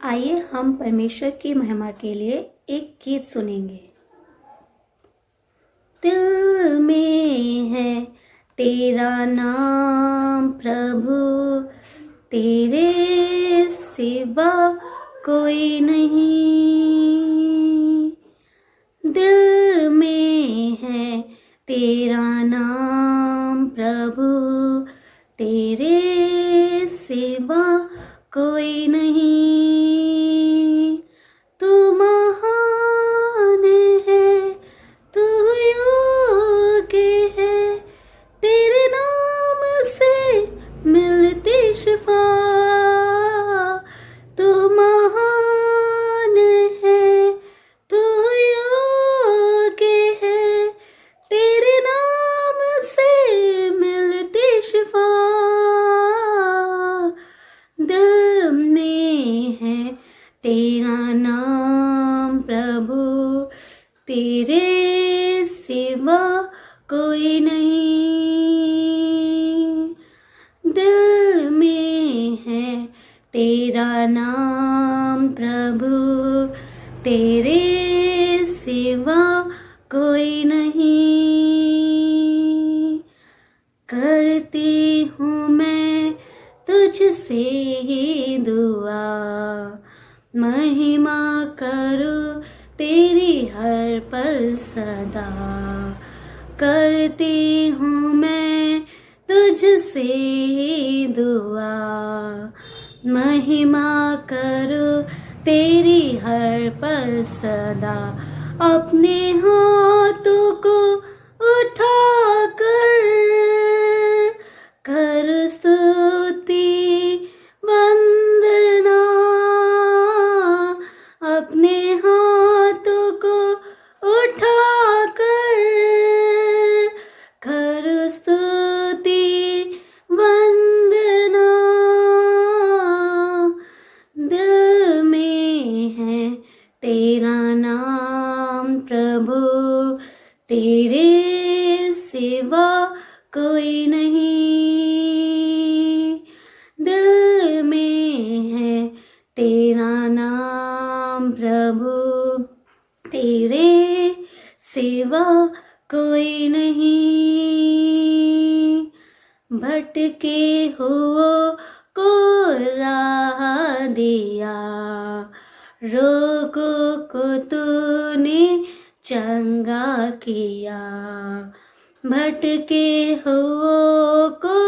आइए हम परमेश्वर की महिमा के लिए एक गीत सुनेंगे। दिल में है तेरा नाम प्रभु, तेरे सिवा कोई नहीं। दिल में है तेरा नाम प्रभु, तेरे सिवा कोई नहीं। तू महान है, तू योग्य है, तेरे नाम से मिलती शिफा। तू महान है, तू योग्य है, तेरे नाम से मिलती शिफा। दिल में है तेरा नाम प्रभु, तेरे सिवा कोई नहीं। दिल में है तेरा नाम प्रभु, तेरे सिवा कोई नहीं। करती हूँ मैं तुझसे ही दुआ, महिमा करो तेरी हर पल सदा। करती हूँ मैं तुझसे ही दुआ, महिमा करो तेरी हर पल सदा। अपने हाथों को उठा कर स्तुति वंदना। अपने हाथों को उठा कर स्तुति वंदना। दिल में है तेरा नाम प्रभु, तेरे सिवा कोई नहीं। दिल में है तेरा नाम प्रभु, तेरे सिवा कोई नहीं। भटके हुओ को राह दिया, रोगों को तूने चंगा किया। भटके हुओं को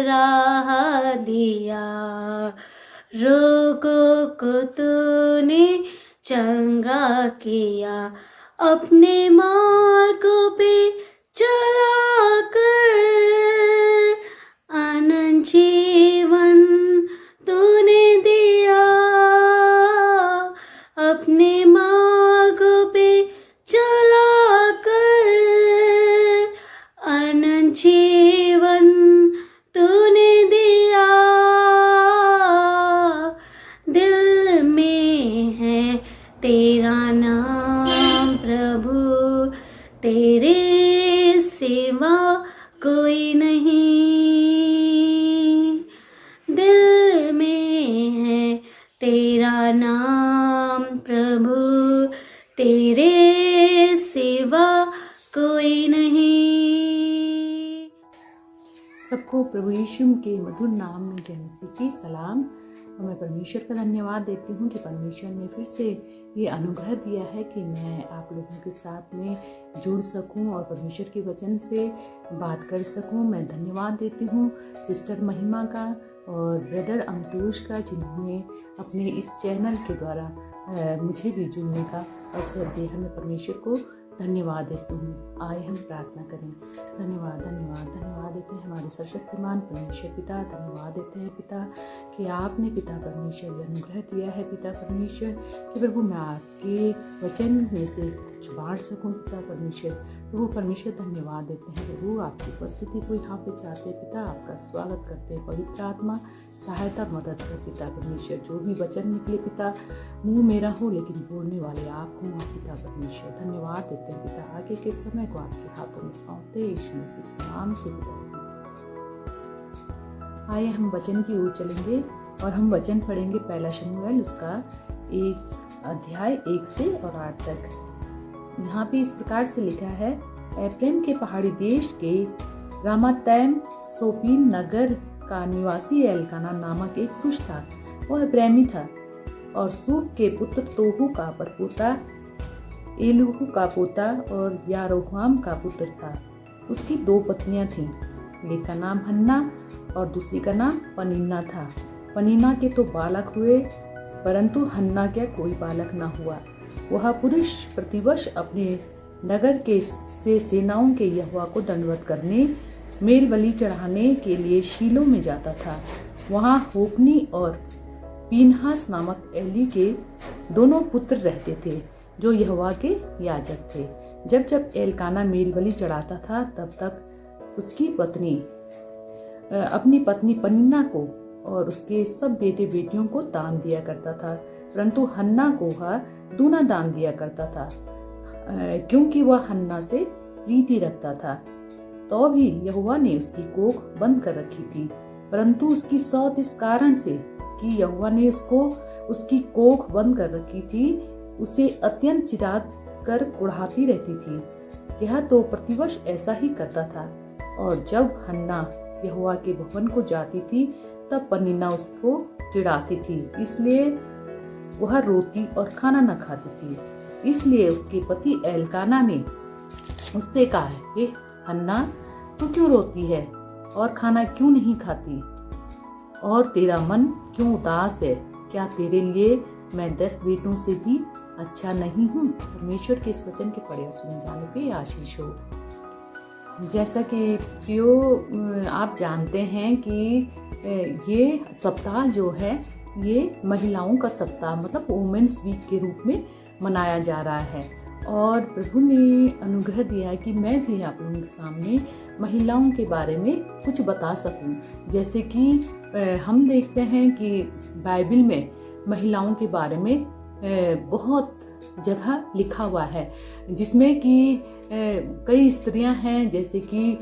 राह दिया, रोगों को तूने चंगा किया। अपने मार्गों पे चला कर अनंत जीवन तूने दिया। अपने मार्गों पे चला कर अनंत जीवन तूने दिया। दिल में है तेरा नाम प्रभु, तेरे सिवा कोई नहीं। दिल में है तेरा नाम प्रभु, तेरे सिवा कोई नहीं। सबको प्रभु यीशु के मधुर नाम में जय मसीह की सलाम। और मैं परमेश्वर का धन्यवाद देती हूँ कि परमेश्वर ने फिर से ये अनुग्रह दिया है कि मैं आप लोगों के साथ में जुड़ सकूं और परमेश्वर के वचन से बात कर सकूं। मैं धन्यवाद देती हूँ सिस्टर महिमा का और ब्रदर अमितोष का, जिन्होंने अपने इस चैनल के द्वारा मुझे भी जुड़ने का अवसर दिया है। मैं परमेश्वर को धन्यवाद देती हूँ। आइए हम प्रार्थना करें। धन्यवाद धन्यवाद धन्यवाद देते हैं हमारे सर्वशक्तिमान परमेश्वर पिता। धन्यवाद देते हैं पिता कि आपने पिता परमेश्वर ये अनुग्रह दिया है पिता परमेश्वर कि प्रभु मैं आपके वचन में से कुछ बांट सकूं पिता परमेश्वर। प्रभु परमेश्वर धन्यवाद देते हैं प्रभु, आपकी उपस्थिति को यहाँ पे चाहते हैं पिता। आपका स्वागत करते हैं। पवित्र आत्मा सहायता मदद कर पिता परमेश्वर। जो भी वचन निकले पिता, मुंह मेरा हो लेकिन बोलने वाले आप हो पिता परमेश्वर। धन्यवाद देते हैं पिता। आगे के समय को आपके हाथों में सौंपते यीशु मसीह के नाम से पिता। आइए हम वचन की ओर चलेंगे। और हम वचन पढ़ेंगे पहला शमूएल उसका 1 अध्याय 1 से और 8 तक। यहाँ पे इस प्रकार से लिखा है, एफ्रेम के पहाड़ी देश के रामातैम सोपीन नगर का निवासी एल्काना नामक एक पुरुष था। वह प्रेमी था और सूप के पुत्र तोहू का परपोता, एलूहू का पोता और यारोहाम का पुत्र था। उसकी 2 पत्नियां थीं। एक का नाम हन्ना और दूसरी का नाम पनीना था। पनीना के तो बालक हुए, परंतु हन्ना का कोई बालक न हुआ। वह पुरुष प्रतिवर्ष अपने नगर के से सेनाओं के यहोवा को दंडवत करने, मेल बलि चढ़ाने के लिए शीलो में जाता था। वहाँ होप्नी और पीनहास नामक एली के 2 पुत्र रहते थे, जो यहोवा के याजक थे। जब जब एल्काना मेल बलि चढ़ाता था, तब तक उसकी पत्नी अपनी पत्नी पनीना को और उसके सब बेटे बेटियों को दान दिया करता था, परंतु हन्ना को वह दूना दान दिया करता था, क्योंकि वह हन्ना से प्रीति रखता था। तो भी यहोवा ने उसकी कोख बंद कर रखी थी, परंतु उसकी सौत इस कारण से कि यहोवा ने उसकी कोख बंद कर रखी थी, उसे अत्यंत चिराग कर कुढ़ाती रहती थी। यह तो प्रतिवर्ष ऐसा ही करता था। और जब हन्ना यहोवा के भवन को जाती थी, तब पनीना उसको चिढ़ाती थी, इसलिए वह रोती और खाना न खाती थी। इसलिए उसके पति एल्काना ने उससे कहा, हे हन्ना, तू क्यों रोती है और खाना क्यों नहीं खाती, और तेरा मन क्यों उदास है? क्या तेरे लिए मैं 10 बेटों से भी अच्छा नहीं हूँ? परमेश्वर के इस वचन के पढ़े और सुने जाने पे आशीष हो। जैसा कि प्रियो आप जानते हैं कि ये सप्ताह जो है ये महिलाओं का सप्ताह मतलब वुमेन्स वीक के रूप में मनाया जा रहा है। और प्रभु ने अनुग्रह दिया है कि मैं भी आप लोगों के सामने महिलाओं के बारे में कुछ बता सकूं। जैसे कि हम देखते हैं कि बाइबल में महिलाओं के बारे में बहुत जगह लिखा हुआ है, जिसमें कि कई स्त्रियां हैं, जैसे कि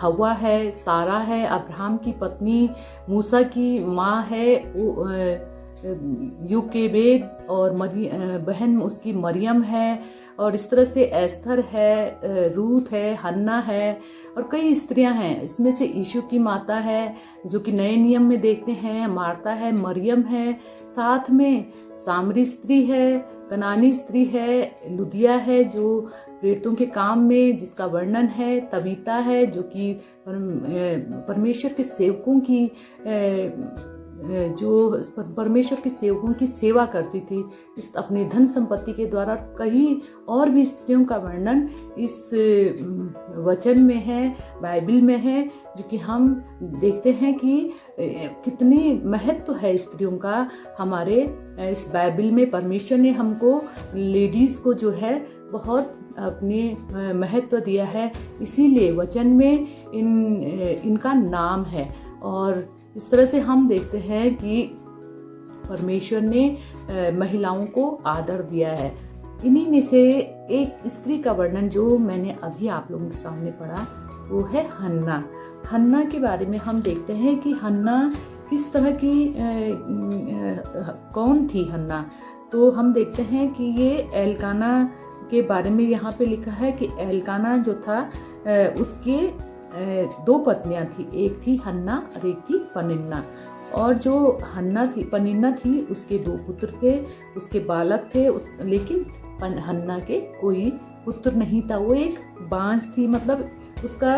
हवा है, सारा है, अब्राहम की पत्नी, मूसा की माँ है यूकेबेद, और बहन उसकी मरियम है, और इस तरह से एस्थर है, रूथ है, हन्ना है, और कई स्त्रियां हैं। इसमें से यीशु की माता है जो कि नए नियम में देखते हैं, मार्ता है, मरियम है, साथ में सामरी स्त्री है, कनानी स्त्री है, लुदिया है जो प्रेरितों के काम में जिसका वर्णन है, तबीता है जो कि परमेश्वर के सेवकों की सेवकों की सेवा करती थी इस अपने धन संपत्ति के द्वारा। कई और भी स्त्रियों का वर्णन इस वचन में है, बाइबल में है, जो कि हम देखते हैं कि कितनी महत्व है स्त्रियों का हमारे इस बाइबल में। परमेश्वर ने हमको लेडीज को जो है बहुत अपने महत्व दिया है, इसीलिए वचन में इनका नाम है। और इस तरह से हम देखते हैं कि परमेश्वर ने महिलाओं को आदर दिया है। इन्हीं में से एक स्त्री का वर्णन जो मैंने अभी आप लोगों के सामने पढ़ा वो है हन्ना। हन्ना के बारे में हम देखते हैं कि हन्ना किस तरह की कौन थी हन्ना। तो हम देखते हैं कि ये एल्काना के बारे में यहाँ पे लिखा है कि एल्काना जो था उसके 2 पत्नियां थी, एक थी हन्ना और एक थी पनिन्ना। और जो हन्ना थी, पनिन्ना थी, उसके 2 पुत्र थे, उसके बालक थे, लेकिन हन्ना के कोई पुत्र नहीं था, वो एक बांझ थी। मतलब उसका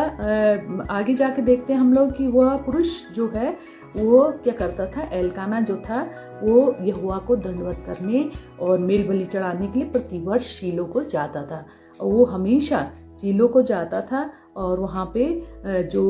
आगे जाके देखते हैं हम लोग कि वह पुरुष जो है वो क्या करता था, एल्काना जो था वो यहोवा को दंडवत करने और मेल बलि चढ़ाने के लिए प्रतिवर्ष शीलो को जाता था। और वो हमेशा शीलो को जाता था और वहाँ पे जो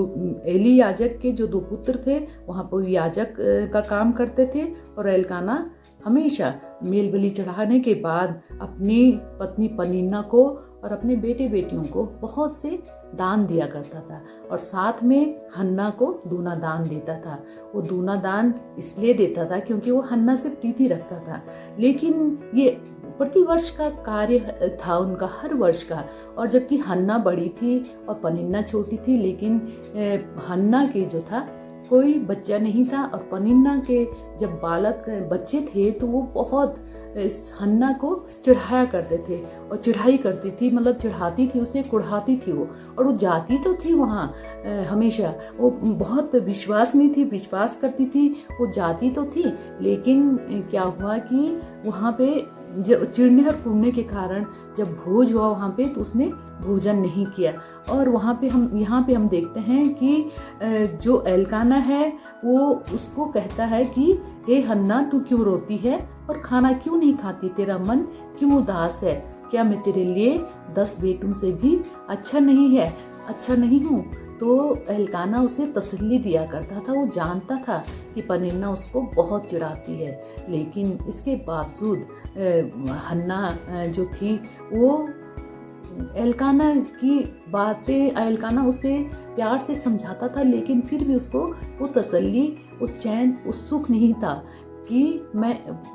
एली याजक के जो 2 पुत्र थे वहाँ पर याजक का काम करते थे। और एल्काना हमेशा मेल बलि चढ़ाने के बाद अपनी पत्नी पनीना को और अपने बेटे बेटियों को बहुत से दान दिया करता था, और साथ में हन्ना को दूना दान देता था। वो दूना दान इसलिए देता था क्योंकि वो हन्ना से प्रीति रखता था, लेकिन ये प्रतिवर्ष का कार्य था उनका, हर वर्ष का। और जबकि हन्ना बड़ी थी और पनिन्ना छोटी थी, लेकिन हन्ना के जो था कोई बच्चा नहीं था। और पनिन्ना के जब बालक बच्चे थे तो वो बहुत इस हन्ना को चिढ़ाया करते थे और चिढ़ाई करती थी, मतलब चिढ़ाती थी उसे, कुढ़ाती थी वो। और वो जाती तो थी वहाँ हमेशा, वो बहुत विश्वास नहीं थी, विश्वास करती थी, वो जाती तो थी, लेकिन क्या हुआ कि वहाँ पे जब चिढ़ने और कुढ़ने के कारण जब भोज हुआ वहाँ पे तो उसने भोजन नहीं किया। और यहाँ पे हम देखते हैं कि जो एल्काना है वो उसको कहता है कि हे हन्ना, तू क्यों रोती है और खाना क्यों नहीं खाती, तेरा मन क्यों उदास है, क्या मैं तेरे लिए 10 बेटों से भी अच्छा नहीं हूँ। तो एल्काना उसे तसल्ली दिया करता था। वो जानता था कि पनिन्ना उसको बहुत चिढ़ाती है, लेकिन इसके बावजूद हन्ना जो थी वो एल्काना की बातें, एल्काना उसे प्यार से समझाता था, लेकिन फिर भी उसको वो तसल्ली, वो चैन, वो सुख नहीं था कि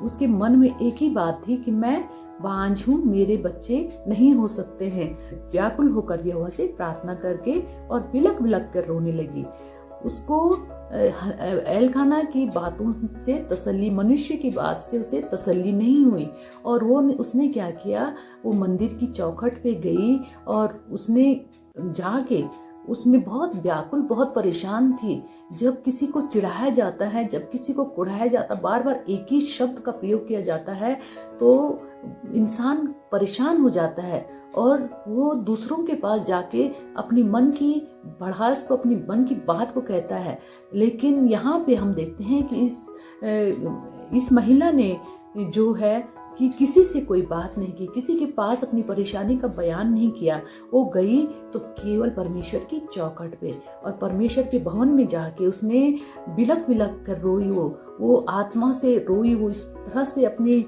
उसके मन में एक ही बात थी कि मैं बांझ हूँ, मेरे बच्चे नहीं हो सकते हैं। व्याकुल होकर यहोवा से प्रार्थना करके और बिलक बिलक कर रोने लगी। उसको एल्काना की बातों से तसल्ली, मनुष्य की बात से उसे तसल्ली नहीं हुई। और उसने क्या किया, वो मंदिर की चौखट पे गई और उसने जाके, उसने बहुत व्याकुल, बहुत परेशान थी। जब किसी को चिढ़ाया जाता है, जब किसी को कुढ़ाया जाता, बार बार एक ही शब्द का प्रयोग किया जाता है तो इंसान परेशान हो जाता है और वो दूसरों के पास जाके अपनी मन की भड़ास को, अपनी मन की बात को कहता है। लेकिन यहाँ पे हम देखते हैं कि इस महिला ने जो है कि किसी से कोई बात नहीं की, किसी के पास अपनी परेशानी का बयान नहीं किया। वो गई तो केवल परमेश्वर की चौखट पे और परमेश्वर के भवन में जाके उसने बिलक बिलक कर रोई। वो आत्मा से रोई, वो इस तरह से अपने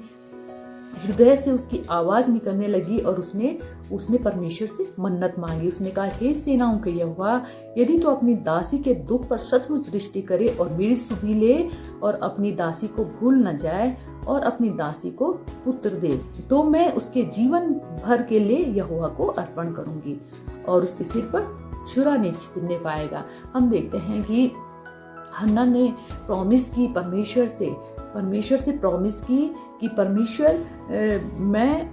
हृदय से उसकी आवाज निकलने लगी और उसने परमेश्वर से मन्नत मांगी। उसने कहा, हे सेनाओं के यहोवा, यदि तो अपनी दासी के दुख पर सचमुच दृष्टि करे और मेरी सुधि ले और अपनी दासी को भूल न जाए और अपनी दासी को पुत्र दे, तो मैं उसके जीवन भर के लिए यहोवा को अर्पण करूंगी और उसके सिर पर छुरा नहीं छिपने पाएगा। हम देखते हैं कि हन्ना ने प्रॉमिस की, परमेश्वर से प्रॉमिस की कि परमेश्वर, मैं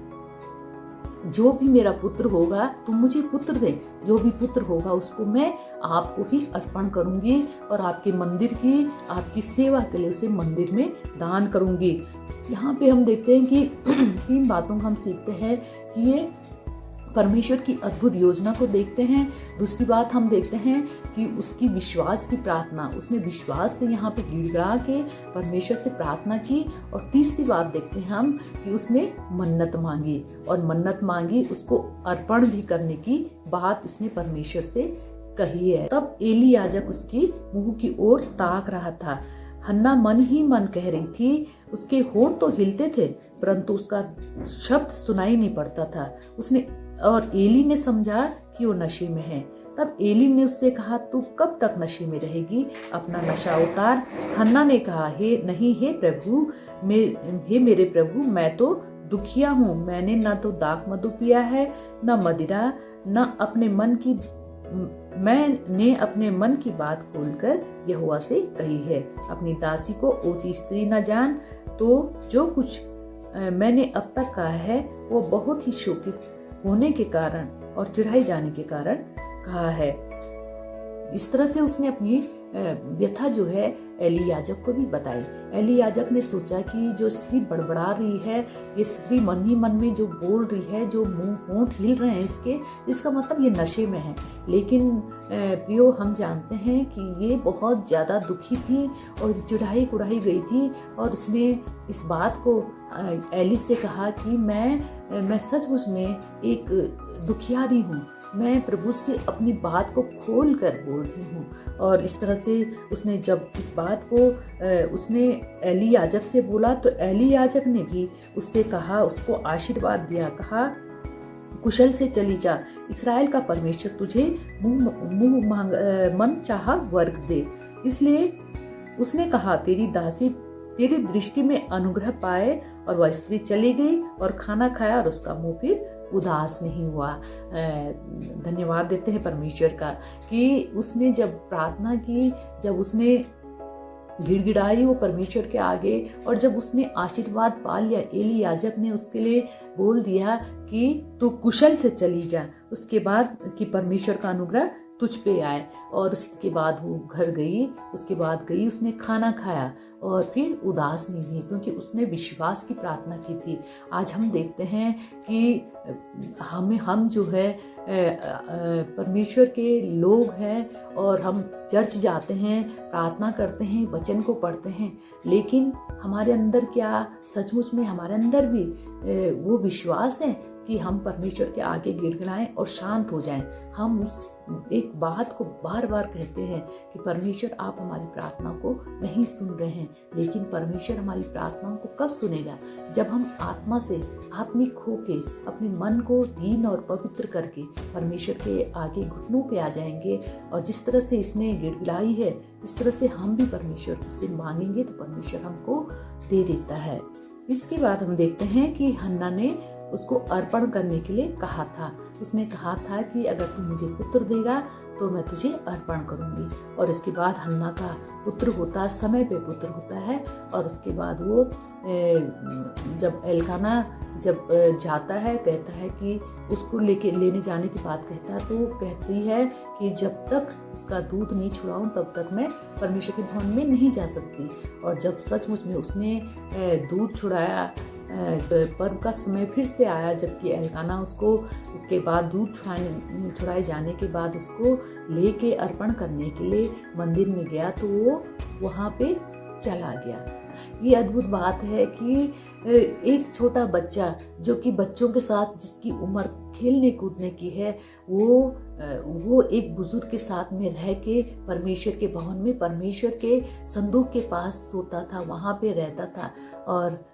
जो भी मेरा पुत्र होगा तुम मुझे पुत्र दे, जो भी पुत्र होगा उसको मैं आपको ही अर्पण करूंगी और आपके मंदिर की, आपकी सेवा के लिए उसे मंदिर में दान करूंगी। यहाँ पे हम देखते हैं कि 3 बातों को हम सीखते हैं कि ये परमेश्वर की अद्भुत योजना को देखते हैं। दूसरी बात हम देखते हैं कि उसकी विश्वास की प्रार्थना, उसने विश्वास से यहाँ पे गिड़गिड़ा के परमेश्वर से प्रार्थना की। और तीसरी बात देखते हैं हम कि उसने मन्नत मांगी और मन्नत मांगी, उसको अर्पण भी करने की बात उसने परमेश्वर से कही है। तब एली याजक उसकी मुंह की ओर ताक रहा था। हन्ना मन ही मन कह रही थी, उसके होंठ तो हिलते थे परंतु उसका शब्द सुनाई नहीं पड़ता था। और एली ने समझा कि वो नशे में है। तब एली ने उससे कहा, तू कब तक नशे में रहेगी, अपना नशा उतार। हन्ना ने कहा, हे मेरे प्रभु, मैं तो दुखिया हूँ, मैंने न तो दाख मधु पिया है, न मदिरा, मैंने अपने मन की बात खोलकर यहोवा से कही है। अपनी दासी को ओछी स्त्री न जान, तो जो कुछ मैंने अब तक कहा है वो बहुत ही शोकित होने के कारण और चिढ़ाई जाने के कारण कहा है। इस तरह से उसने अपनी व्यथा जो है एली याजक को भी बताई। एली याजक ने सोचा कि जो स्त्री बड़बड़ा रही है, ये स्त्री मन ही मन में जो बोल रही है, जो मुंह होंठ हिल रहे हैं इसका मतलब ये नशे में है। लेकिन प्रियो, हम जानते हैं कि ये बहुत ज्यादा दुखी थी और चिढ़ाई कुढ़ाई गई थी और उसने इस बात को एली से कहा कि मैं सचमुच में एक दुखियारी हूँ, मैं प्रभु से अपनी बात को खोल कर बोल रही हूँ। और इस तरह से उसने जब इस बात को उसने एली याजक से बोला तो एली याजक ने भी उससे कहा, उसको आशीर्वाद दिया, कहा, कुशल से चली जा, इस्राएल का परमेश्वर तुझे मन चाहा वर्ग दे। इसलिए उसने कहा, तेरी दासी तेरी दृष्टि में अनुग्रह पाए। और वह स्त्री चली गई और खाना खाया और उसका मुंह फिर उदास नहीं हुआ। धन्यवाद देते हैं परमेश्वर का कि उसने जब प्रार्थना की, जब उसने गिड़गिड़ाई वो परमेश्वर के आगे, और जब उसने आशीर्वाद पा लिया, एली याजक ने उसके लिए बोल दिया कि तू कुशल से चली जा, उसके बाद कि परमेश्वर का अनुग्रह तुझ पे आए। और उसके बाद वो घर गई, उसके बाद गई, उसने खाना खाया और फिर उदास नहीं हुई, क्योंकि उसने विश्वास की प्रार्थना की थी। आज हम देखते हैं कि हम जो है परमेश्वर के लोग हैं और हम चर्च जाते हैं, प्रार्थना करते हैं, वचन को पढ़ते हैं, लेकिन हमारे अंदर क्या सचमुच में हमारे अंदर भी वो विश्वास है कि हम परमेश्वर के आगे गिड़गिड़ाएं और शांत हो जाएं। हम उस एक बात को बार बार कहते हैं कि परमेश्वर आप हमारी प्रार्थना को नहीं सुन रहे हैं, लेकिन परमेश्वर हमारी प्रार्थनाओं को कब सुनेगा? जब हम आत्मा से आत्मिक होके अपने मन को दीन और पवित्र करके परमेश्वर के आगे घुटनों पे आ जाएंगे। और जिस तरह से इसने गिड़गिड़ाई है, इस तरह से हम भी परमेश्वर से मांगेंगे तो परमेश्वर हमको दे देता है। इसके बाद हम देखते हैं कि हन्ना ने उसको अर्पण करने के लिए कहा था। उसने कहा था कि अगर तू मुझे पुत्र देगा तो मैं तुझे अर्पण करूंगी। और इसके बाद हन्ना का पुत्र होता है, समय पे पुत्र होता है। और उसके बाद वो जब एल्काना जब जाता है, कहता है कि उसको लेने जाने की बात कहता है, तो वो कहती है कि जब तक उसका दूध नहीं छुड़ाऊं तब तक मैं परमेश्वर के भवन में नहीं जा सकती। और जब सचमुच में उसने दूध छुड़ाया, पर्व का समय फिर से आया, जबकि एल्काना उसको उसके बाद दूध छुड़ाए जाने के बाद उसको लेके अर्पण करने के लिए मंदिर में गया, तो वो वहाँ पे चला गया। ये अद्भुत बात है कि एक छोटा बच्चा जो कि बच्चों के साथ जिसकी उम्र खेलने कूदने की है, वो एक बुजुर्ग के साथ में रह के परमेश्वर के भवन में परमेश्वर के संदूक के पास सोता था, वहाँ पे रहता था और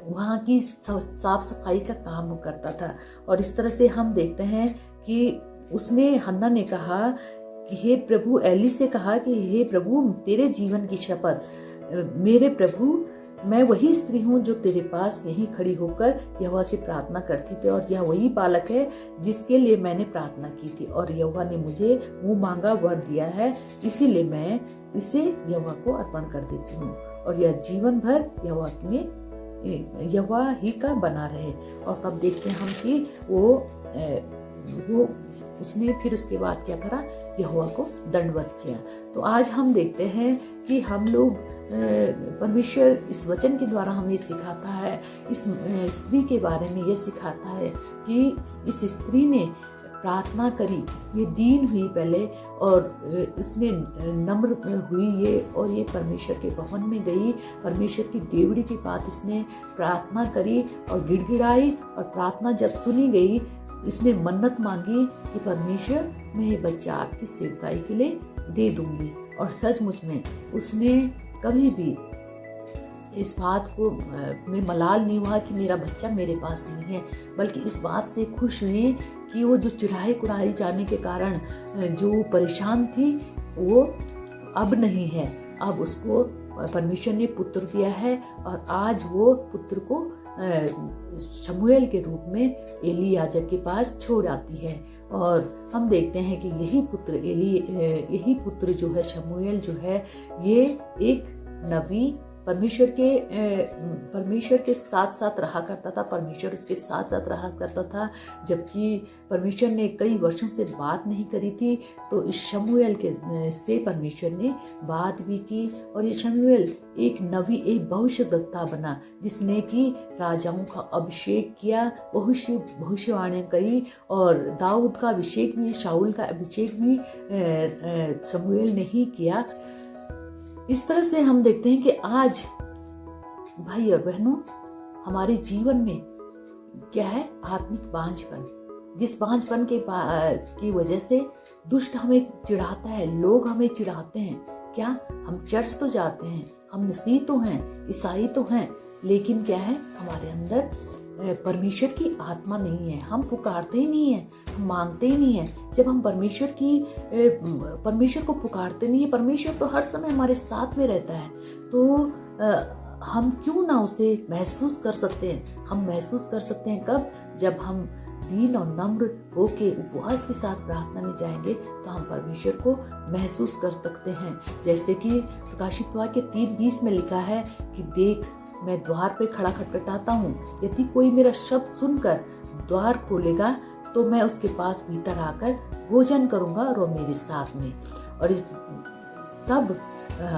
वहाँ की साफ सफाई का काम करता था। और इस तरह से हम देखते हैं कि उसने हन्ना ने कहा कि हे प्रभु, एली से कहा कि हे प्रभु, तेरे जीवन की शपथ, मेरे प्रभु, मैं वही स्त्री हूँ जो तेरे पास यहीं खड़ी होकर यहोवा से प्रार्थना करती थी, और यह वही बालक है जिसके लिए मैंने प्रार्थना की थी, और यहोवा ने मुझे मुंह मांगा वर दिया है, इसीलिए मैं इसे यहोवा को अर्पण कर देती हूँ, और यह जीवन भर यहोवा ही का बना रहे। और तब देखते हैं हम कि वो उसने फिर उसके बाद क्या करा, यहोवा को दंडवत किया। तो आज हम देखते हैं कि हम लोग परमेश्वर इस वचन के द्वारा हमें सिखाता है, इस स्त्री के बारे में ये सिखाता है कि इस स्त्री ने प्रार्थना करी, ये दीन हुई पहले, और इसने नम्र हुई ये, और ये परमेश्वर के भवन में गई, परमेश्वर की डेवड़ी के पास इसने प्रार्थना करी और गिड़गिड़ाई, और प्रार्थना जब सुनी गई, इसने मन्नत मांगी कि परमेश्वर, मैं ये बच्चा आपकी सेवकाई के लिए दे दूंगी। और सचमुच में उसने कभी भी इस बात को में मलाल नहीं हुआ कि मेरा बच्चा मेरे पास नहीं है, बल्कि इस बात से खुश हुई कि वो जो कुड़ाई जाने के कारण जो परेशान थी, वो अब नहीं है। अब उसको परमेश्वर ने पुत्र दिया है, और आज वो पुत्र को शमूएल के रूप में एली याजक के पास छोड़ आती है। और हम देखते हैं कि यही पुत्र जो है, शमूएल जो है, ये एक नबी परमेश्वर के साथ साथ रहा करता था, परमेश्वर उसके साथ साथ रहा करता था, जबकि परमेश्वर ने कई वर्षों से बात नहीं करी थी, तो इस शमूएल से परमेश्वर ने बात भी की। और ये शमूएल एक नबी, एक भविष्यद्वक्ता बना, जिसने कि राजाओं का अभिषेक किया, भविष्यवाणी करी, और दाऊद का अभिषेक भी, शाऊल का अभिषेक भी शमूएल ने ही किया। इस तरह से हम देखते हैं कि आज भाई और बहनों, हमारे जीवन में क्या है, आत्मिक बांझपन, जिस बांझपन की वजह से दुष्ट हमें चिढ़ाता है, लोग हमें चिढ़ाते हैं। क्या हम चर्च तो जाते हैं, हम मसीह तो हैं, ईसाई तो हैं, लेकिन क्या है, हमारे अंदर परमेश्वर की आत्मा नहीं है, हम पुकारते ही नहीं है, हम मांगते ही नहीं है। जब हम परमेश्वर को पुकारते नहीं है, परमेश्वर तो हर समय हमारे साथ में रहता है, तो हम क्यों ना उसे महसूस कर सकते हैं। हम महसूस कर सकते हैं कब, जब हम दीन और नम्र होके उपवास के साथ प्रार्थना में जाएंगे तो हम परमेश्वर को महसूस कर सकते हैं। जैसे कि प्रकाशित वाक्य 3:20 में लिखा है कि देख मैं द्वार पे खड़ा खटखटाता हूँ, यदि कोई मेरा शब्द सुनकर द्वार खोलेगा तो मैं उसके पास भीतर आकर भोजन करूंगा और वो मेरे साथ में। और तब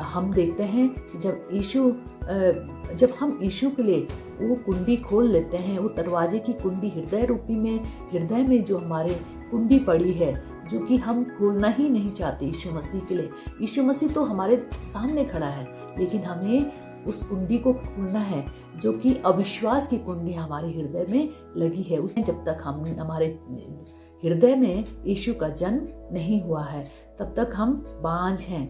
हम देखते हैं कि जब हम यीशु के लिए वो कुंडी खोल लेते हैं, वो दरवाजे की कुंडी हृदय में जो हमारे कुंडी पड़ी है, जो कि हम खोलना ही नहीं चाहते यीशु मसीह के लिए। यीशु मसीह तो हमारे सामने खड़ा है, लेकिन हमें उस कुंडी को खोलना है जो कि अविश्वास की कुंडी हमारे हृदय में लगी है। उसमें जब तक हमारे हृदय में यीशु का जन्म नहीं हुआ है तब तक हम बांझ हैं।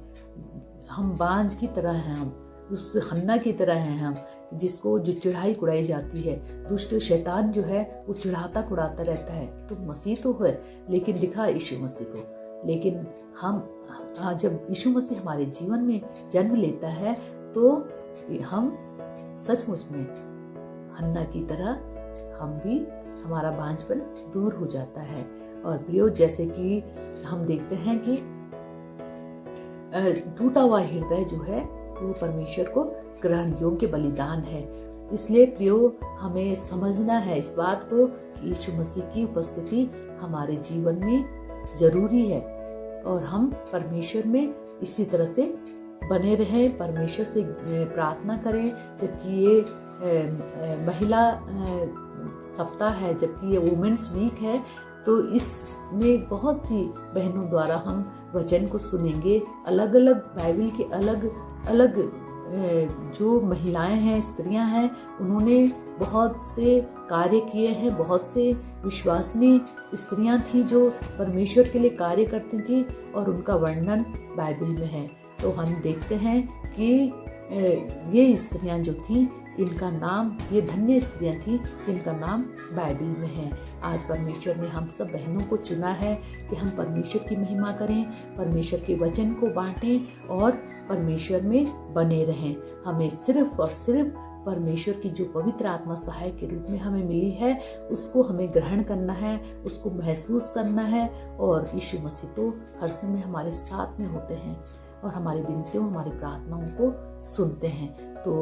हम बांझ की तरह हैं, हम उस हन्ना की तरह हैं हम, जिसको जो चढ़ाई कुड़ाई जाती है। दुष्ट शैतान जो है वो चढ़ाता कुड़ाता रहता है तो मसीह तो है, लेकिन दिखा यीशु मसीह को। लेकिन हम जब यीशु मसीह हमारे जीवन में जन्म लेता है तो हम सचमुच में हन्ना की तरह हम भी हमारा बांझपन दूर हो जाता है। और प्रियो, जैसे कि हम देखते हैं कि टूटा हुआ हृदय जो है वो परमेश्वर को ग्रहण योग्य बलिदान है। इसलिए प्रियो, हमें समझना है इस बात को कि यीशु मसीह की उपस्थिति हमारे जीवन में जरूरी है और हम परमेश्वर में इसी तरह से बने रहें, परमेश्वर से प्रार्थना करें। जबकि ये महिला सप्ताह है, जबकि ये वुमेन्स वीक है, तो इसमें बहुत सी बहनों द्वारा हम वचन को सुनेंगे। अलग अलग बाइबल के अलग अलग जो महिलाएं हैं, स्त्रियां हैं, उन्होंने बहुत से कार्य किए हैं। बहुत से विश्वासनीय स्त्रियां थी जो परमेश्वर के लिए कार्य करती थी और उनका वर्णन बाइबल में है। तो हम देखते हैं कि ये स्त्रियां जो थी, इनका नाम, ये धन्य स्त्रियां थी जिनका नाम बाइबल में है। आज परमेश्वर ने हम सब बहनों को चुना है कि हम परमेश्वर की महिमा करें, परमेश्वर के वचन को बांटें और परमेश्वर में बने रहें। हमें सिर्फ और सिर्फ परमेश्वर की जो पवित्र आत्मा सहायक के रूप में हमें मिली है उसको हमें ग्रहण करना है, उसको महसूस करना है। और यीशु मसीह तो हर समय हमारे साथ में होते हैं और हमारी विनतियों, हमारी प्रार्थनाओं को सुनते हैं। तो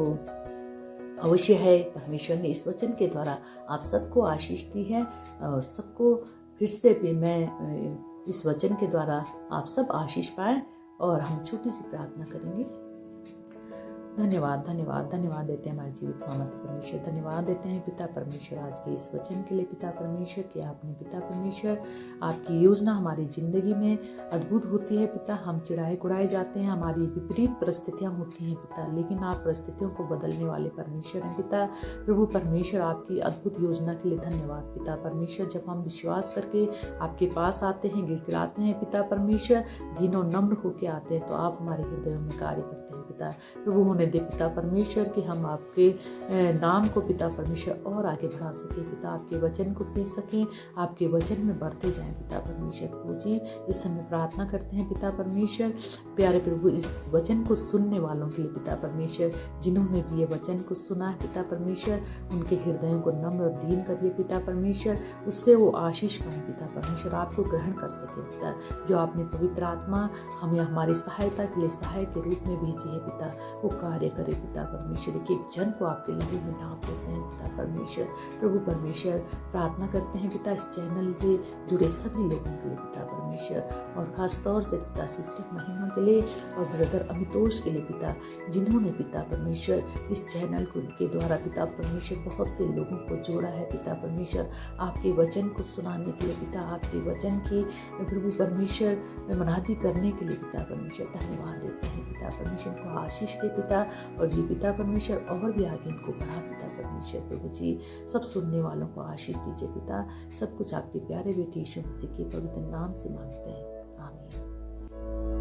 अवश्य है परमेश्वर ने इस वचन के द्वारा आप सबको आशीष दी है और सबको फिर से भी मैं इस वचन के द्वारा आप सब आशीष पाएं। और हम छोटी सी प्रार्थना करेंगे। धन्यवाद धन्यवाद धन्यवाद देते हैं हमारे जीवित सामर्थ्य परमेश्वर। धन्यवाद देते हैं पिता परमेश्वर आज के इस वचन के लिए। पिता परमेश्वर कि आपने पिता परमेश्वर आपकी योजना हमारी जिंदगी में अद्भुत होती है पिता। हम चिढ़ाए कुड़ाए जाते हैं, हमारी विपरीत परिस्थितियां होती हैं पिता, लेकिन आप परिस्थितियों को बदलने वाले परमेश्वर हैं पिता। प्रभु परमेश्वर आपकी अद्भुत योजना के लिए धन्यवाद पिता परमेश्वर। जब हम विश्वास करके आपके पास आते हैं, गिड़गिड़ाते हैं पिता परमेश्वर, दीन और नम्र होके आते हैं, तो आप हमारे हृदयों में कार्य करते हैं पिता। प्रभु होने दे पिता परमेश्वर कि हम आपके नाम को पिता परमेश्वर और आगे बढ़ा सके पिता, आपके वचन को सीख सकें, आपके वचन में बढ़ते जाएं पिता परमेश्वर। प्रभु जी इस समय प्रार्थना करते हैं पिता परमेश्वर, प्यारे प्रभु इस वचन को सुनने वालों के लिए पिता परमेश्वर, जिन्होंने भी ये वचन को सुना है पिता परमेश्वर, उनके हृदयों को नम्र और दीन करिए पिता परमेश्वर, उससे वो आशीष पाए पिता परमेश्वर, आपको ग्रहण कर सके पिता। जो आपने पवित्र आत्मा हमें हमारी सहायता के लिए सहायक के रूप में भेजी है पिता, वो कार्य करे पिता परमेश्वर। एक जन को आपके लहू में ढांप देते हैं पिता परमेश्वर। प्रभु परमेश्वर प्रार्थना करते हैं पिता इस चैनल से जुड़े सभी लोगों के लिए पिता परमेश्वर, और खास तौर से पिता सिस्टर महिमा के लिए और ब्रदर अमितोष के लिए पिता, जिन्होंने पिता परमेश्वर इस चैनल को के द्वारा पिता परमेश्वर बहुत से लोगों को जोड़ा है पिता परमेश्वर, आपके वचन को सुनाने के लिए पिता, आपके वचन की प्रभु परमेश्वर मनादी करने के लिए पिता परमेश्वर धन्यवाद देते हैं पिता परमेश्वर। को आशीष दे पिता, और ये पिता परमेश्वर और भी आगे इनको बढ़ा पिता परमेश्वर। प्रभु जी सब सुनने वालों को आशीष दीजिए पिता। सब कुछ आपके प्यारे बेटे यीशु मसीह के पवित्र नाम से मांगते हैं, आमीन।